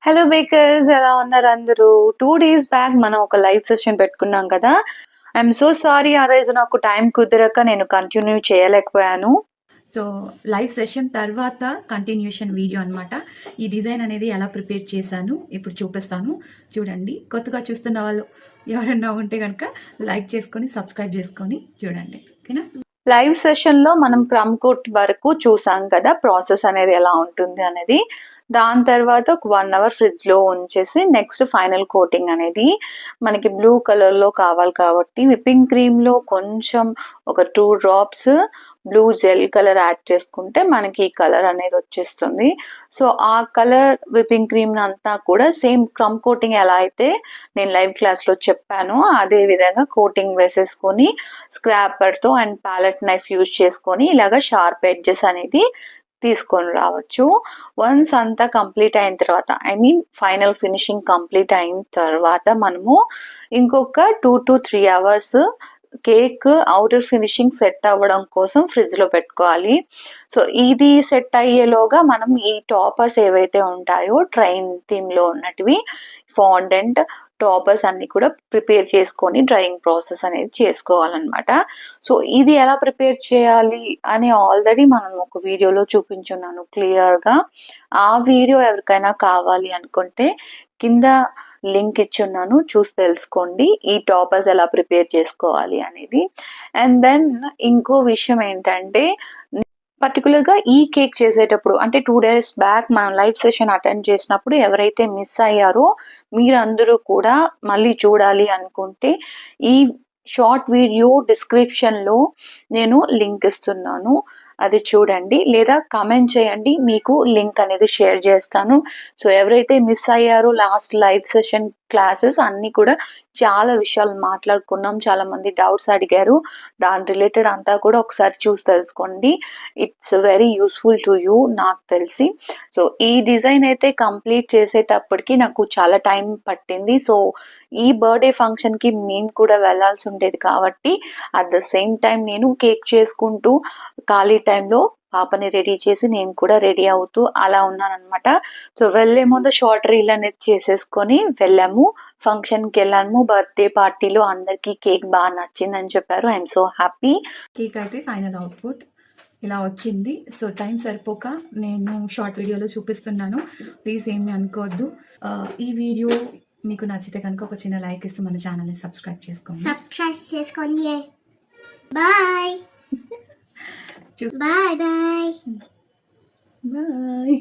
Hello baker's, ఎలా ఉన్నారు అందరూ? 2 డేస్ బ్యాక్ మనం ఒక లైవ్ సెషన్ పెట్టుకున్నాం కదా! ఐయామ్ సో సారీ, ఆ రోజు నాకు టైం కుదరక నేను కంటిన్యూ చేయలేకపోయాను. సో లైవ్ సెషన్ తర్వాత కంటిన్యూషన్ వీడియో అనమాట. ఈ డిజైన్ అనేది ఎలా ప్రిపేర్ చేశాను ఇప్పుడు చూపిస్తాను. చూడండి. కొత్తగా చూస్తున్న వాళ్ళు ఎవరైనా ఉంటే కనుక లైక్ చేసుకొని సబ్స్క్రైబ్ చేసుకొని చూడండి. ఓకేనా? లైవ్ సెషన్‌లో మనం క్రమ్ కోట్ వరకు చూసాం కదా! ప్రాసెస్ అనేది ఎలా ఉంటుంది అనేది. దాని తర్వాత ఒక 1 అవర్ ఫ్రిడ్జ్‌లో ఉంచేసి నెక్స్ట్ ఫైనల్ కోటింగ్ అనేది మనకి బ్లూ కలర్‌లో కావాలి కాబట్టి విప్పింగ్ క్రీమ్‌లో కొంచెం ఒక 2 drops blue gel colour add చేసుకుంటే మనకి ఈ కలర్ అనేది వచ్చేస్తుంది. సో, ఆ కలర్ విప్పింగ్ క్రీమ్‌నంతా కూడా సేమ్ క్రమ్ కోటింగ్ ఎలా అయితే నేను లైవ్ క్లాస్‌లో చెప్పానో అదే విధంగా కోటింగ్ వేసేసుకొని స్క్రాపర్‌తో అండ్ పాలెట్ నైఫ్ యూజ్ చేసుకొని ఇలాగ షార్ప్ ఎడ్జెస్ అనేది తీసుకొని రావచ్చు. వన్స్ అంతా కంప్లీట్ అయిన తర్వాత ఫైనల్ ఫినిషింగ్ కంప్లీట్ అయిన తర్వాత మనము ఇంకొక 2-3 hours cake outer finishing set అవ్వడం కోసం ఫ్రిడ్జ్‌లో పెట్టుకోవాలి. సో, ఇది సెట్ అయ్యేలోగా మనం ఈ టాపర్స్ ఏవైతే ఉంటాయో ట్రైన్ థీమ్‌లో ఉన్నటివి ఫాండెంట్ టాపర్స్ అన్నీ కూడా ప్రిపేర్ చేసుకొని డ్రైయింగ్ ప్రాసెస్ అనేది చేసుకోవాలనమాట. సో, ఇది ఎలా ప్రిపేర్ చేయాలి అని ఆల్రెడీ మనం ఒక వీడియోలో చూపించున్నాను క్లియర్‌గా. ఆ వీడియో ఎవరికైనా కావాలి అనుకుంటే కింద లింక్ ఇచ్చున్నాను. చూసి తెలుసుకోండి. ఈ టాపర్స్ ఎలా ప్రిపేర్ చేసుకోవాలి అనేది. అండ్ దెన్ ఇంకో విషయం ఏంటంటే పర్టిక్యులర్‌గా ఈ కేక్ చేసేటప్పుడు అంటే 2 డేస్ బ్యాక్ మనం లైవ్ సెషన్ అటెండ్ చేసినప్పుడు ఎవరైతే మిస్ అయ్యారో మీరందరూ కూడా మళ్ళీ చూడాలి అనుకుంటే ఈ షార్ట్ వీడియో డిస్క్రిప్షన్‌లో నేను లింక్ ఇస్తున్నాను. అది చూడండి. లేదా కామెంట్ చేయండి. మీకు లింక్ అనేది షేర్ చేస్తాను. సో, ఎవరైతే మిస్ అయ్యారో లాస్ట్ లైవ్ సెషన్ క్లాసెస్ అన్నీ కూడా చాలా విషయాలు మాట్లాడుకున్నాం. చాలామంది డౌట్స్ అడిగారు. దాని రిలేటెడ్ అంతా కూడా ఒకసారి చూసి తెలుసుకోండి. It's very useful to you నాకు తెలిసి. సో, ఈ డిజైన్ అయితే కంప్లీట్ చేసేటప్పటికి నాకు చాలా టైం పట్టింది. సో, ఈ బర్త్‌డే ఫంక్షన్‌కి మేము కూడా వెళ్ళాల్సి ఉండేది కాబట్టి అట్ ద సేమ్ టైమ్ నేను కేక్ చేసుకుంటూ ఖాళీ టైంలో పాపని రెడీ చేసి నేను కూడా రెడీ అవుతూ అలా ఉన్నాననమాట. సో, వెళ్ళే ముందు షార్ట్ రీల్ అనేది చేసేసుకొని వెళ్ళాము. ఫంక్షన్‌కెళ్ళాము. బర్త్‌డే పార్టీలో అందరికీ కేక్ బా నచ్చిందని చెప్పారు. I'm so happy. కేక్ అయితే ఫైనల్ అవుట్పుట్ ఇలా వచ్చింది. సో టైం సరిపోక నేను షార్ట్ వీడియోలో చూపిస్తున్నాను. ప్లీజ్ ఏమీ అనుకోవద్దు. ఈ వీడియో మీకు నచ్చితే కనుక ఒక చిన్న లైక్ ఇస్తే మన ఛానల్ని సబ్స్క్రైబ్ చేసుకోండి. Bye bye bye. బాయ్.